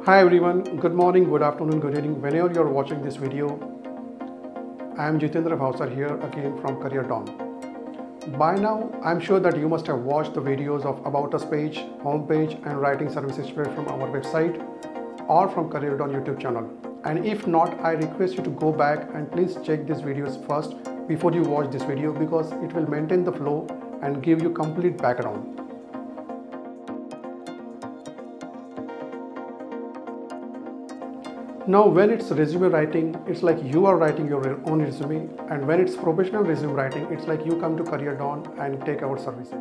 Hi everyone, good morning, good afternoon, good evening, whenever you're watching this video. I am Jitendra Bhavsar here again from CAREERDON. By now, I'm sure that you must have watched the videos of About Us page, home page and writing services spread from our website or from CAREERDON YouTube channel. And if not, I request you to go back and please check these videos first before you watch this video because it will maintain the flow and give you complete background. Now when it's resume writing, it's like you are writing your own resume, and when it's professional resume writing, it's like you come to CAREERDON and take our services.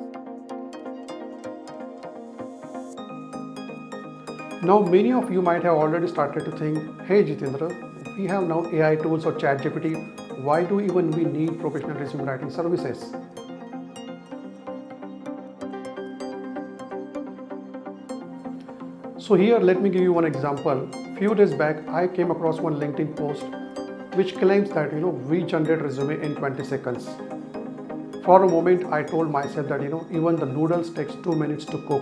Now many of you might have already started to think, hey Jitendra, we have now AI tools or ChatGPT, why do even we need professional resume writing services? So here let me give you one example. Few days back I came across one LinkedIn post which claims that we generate resume in 20 seconds. For a moment I told myself that even the noodles takes 2 minutes to cook.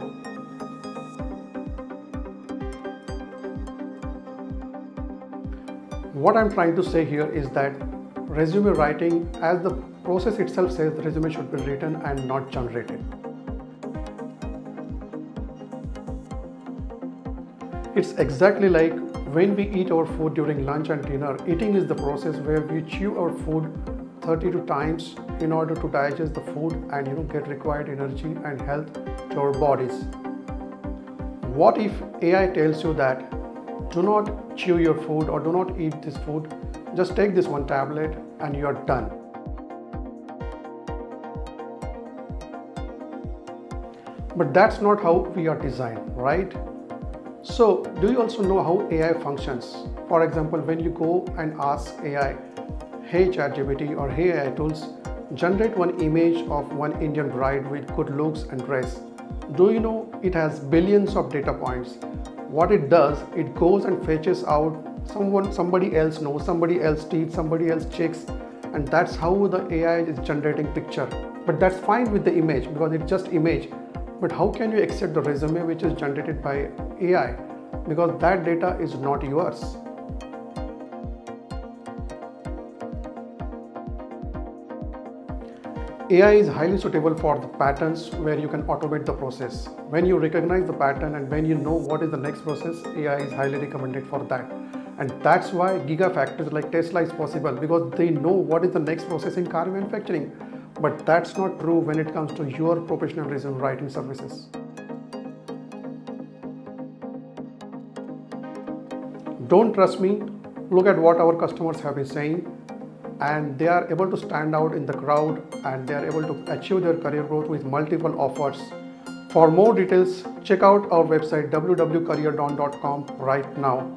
What I'm trying to say here is that resume writing, as the process itself says, the resume should be written and not generated. It's exactly like when we eat our food during lunch and dinner. Eating is the process where we chew our food 32 times in order to digest the food and get required energy and health to our bodies. What if AI tells you that do not chew your food or do not eat this food, just take this one tablet and you are done. But that's not how we are designed, right? So, do you also know how AI functions? For example, when you go and ask AI, hey ChatGPT or hey AI tools, generate one image of one Indian bride with good looks and dress. Do you know it has billions of data points? What it does, it goes and fetches out somebody else knows, somebody else teach, somebody else checks, and that's how the AI is generating picture. But that's fine with the image because it's just image. But how can you accept the resume which is generated by AI? Because that data is not yours. AI is highly suitable for the patterns where you can automate the process. When you recognize the pattern and when you know what is the next process, AI is highly recommended for that. And that's why gigafactories like Tesla is possible, because they know what is the next process in car manufacturing. But that's not true when it comes to your professional resume writing services. Don't trust me, look at what our customers have been saying, and they are able to stand out in the crowd and they are able to achieve their career growth with multiple offers. For more details, check out our website www.careerdon.com right now.